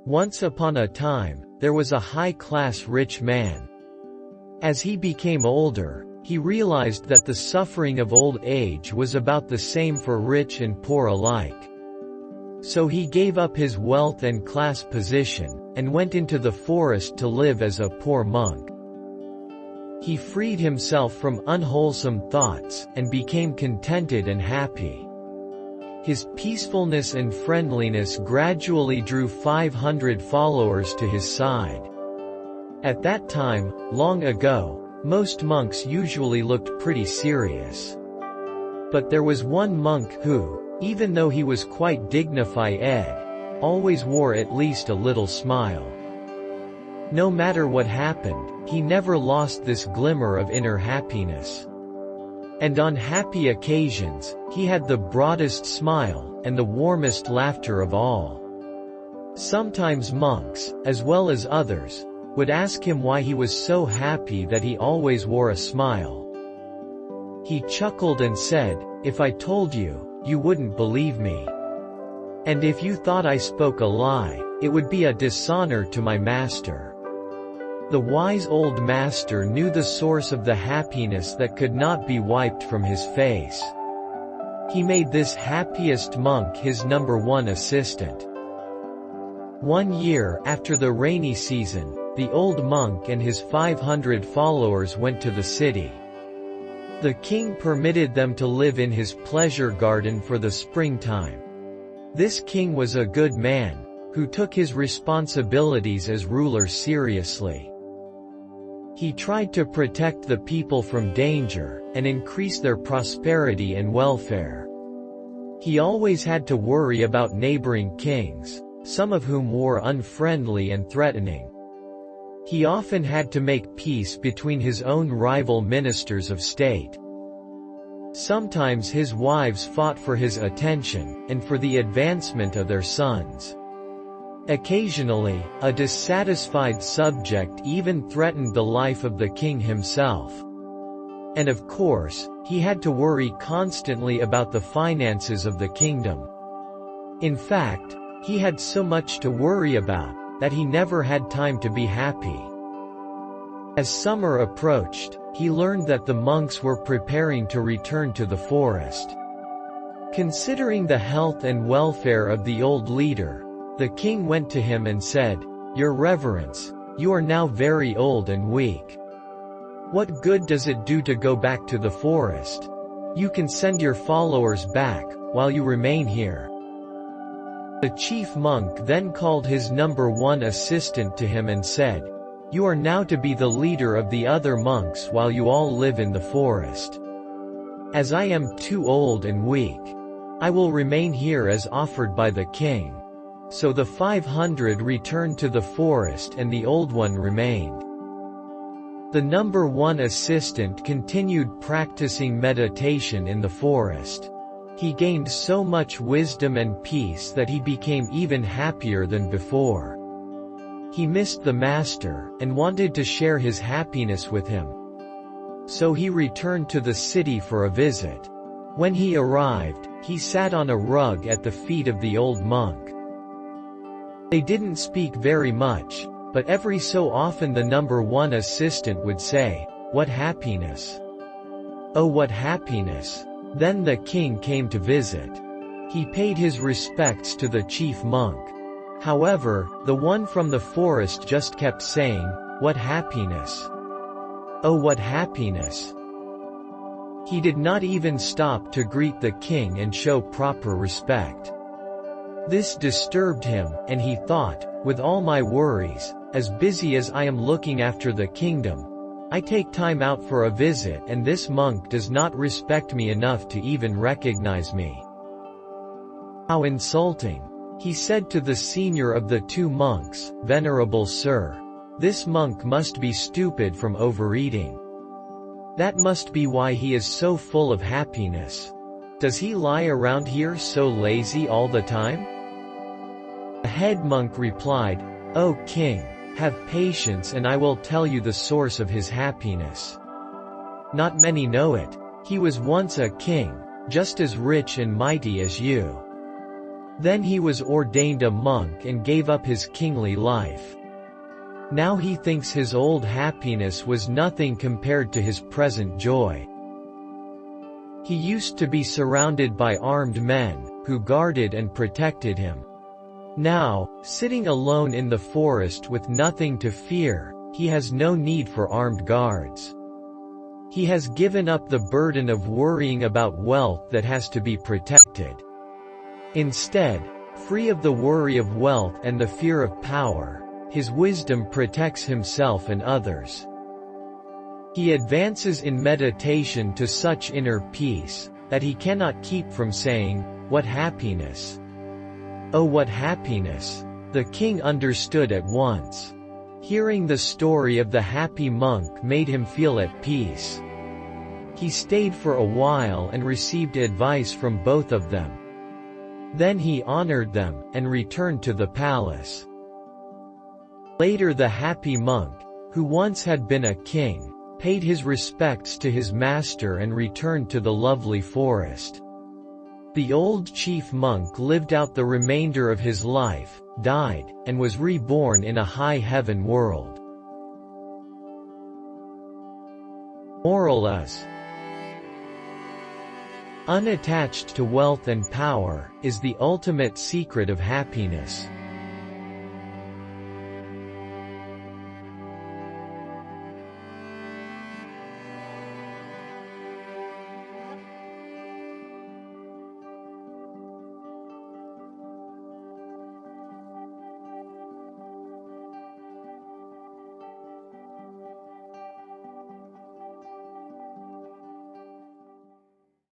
Once upon a time, there was a high-class rich man. As he became older, he realized that the suffering of old age was about the same for rich and poor alike. So he gave up his wealth and class position, and went into the forest to live as a poor monk. He freed himself from unwholesome thoughts, and became contented and happy. His peacefulness and friendliness gradually drew 500 followers to his side. At that time, long ago, most monks usually looked pretty serious. But there was one monk who, even though he was quite dignified, always wore at least a little smile. No matter what happened, he never lost this glimmer of inner happiness. And on happy occasions, he had the broadest smile, and the warmest laughter of all. Sometimes monks, as well as others, would ask him why he was so happy that he always wore a smile. He chuckled and said, "If I told you, you wouldn't believe me. And if you thought I spoke a lie, it would be a dishonor to my master." The wise old master knew the source of the happiness that could not be wiped from his face. He made this happiest monk his number one assistant. One year after the rainy season, the old monk and his 500 followers went to the city. The king permitted them to live in his pleasure garden for the springtime. This king was a good man, who took his responsibilities as ruler seriously. He tried to protect the people from danger, and increase their prosperity and welfare. He always had to worry about neighboring kings, some of whom were unfriendly and threatening. He often had to make peace between his own rival ministers of state. Sometimes his wives fought for his attention, and for the advancement of their sons. Occasionally, a dissatisfied subject even threatened the life of the king himself. And of course, he had to worry constantly about the finances of the kingdom. In fact, he had so much to worry about, that he never had time to be happy. As summer approached, he learned that the monks were preparing to return to the forest. Considering the health and welfare of the old leader, the king went to him and said, "Your Reverence, you are now very old and weak. What good does it do to go back to the forest? You can send your followers back, while you remain here." The chief monk then called his number one assistant to him and said, "You are now to be the leader of the other monks while you all live in the forest. As I am too old and weak, I will remain here as offered by the king." So the 500 returned to the forest and the old one remained. The number one assistant continued practicing meditation in the forest. He gained so much wisdom and peace that he became even happier than before. He missed the master, and wanted to share his happiness with him. So he returned to the city for a visit. When he arrived, he sat on a rug at the feet of the old monk. They didn't speak very much, but every so often the number one assistant would say, "What happiness! Oh, what happiness!" Then the king came to visit. He paid his respects to the chief monk. However, the one from the forest just kept saying, "What happiness! Oh, what happiness!" He did not even stop to greet the king and show proper respect. This disturbed him, and he thought, "With all my worries, as busy as I am looking after the kingdom, I take time out for a visit and this monk does not respect me enough to even recognize me. How insulting!" He said to the senior of the two monks, "Venerable sir, this monk must be stupid from overeating. That must be why he is so full of happiness. Does he lie around here so lazy all the time?" The head monk replied, "O king, have patience and I will tell you the source of his happiness. Not many know it. He was once a king, just as rich and mighty as you. Then he was ordained a monk and gave up his kingly life. Now he thinks his old happiness was nothing compared to his present joy. He used to be surrounded by armed men, who guarded and protected him. Now, sitting alone in the forest with nothing to fear, he has no need for armed guards. He has given up the burden of worrying about wealth that has to be protected. Instead, free of the worry of wealth and the fear of power, his wisdom protects himself and others. He advances in meditation to such inner peace, that he cannot keep from saying, "What happiness! Oh, what happiness!" The king understood at once. Hearing the story of the happy monk made him feel at peace. He stayed for a while and received advice from both of them. Then he honored them, and returned to the palace. Later the happy monk, who once had been a king, paid his respects to his master and returned to the lovely forest. The old chief monk lived out the remainder of his life, died, and was reborn in a high heaven world. Moral is: unattached to wealth and power is the ultimate secret of happiness.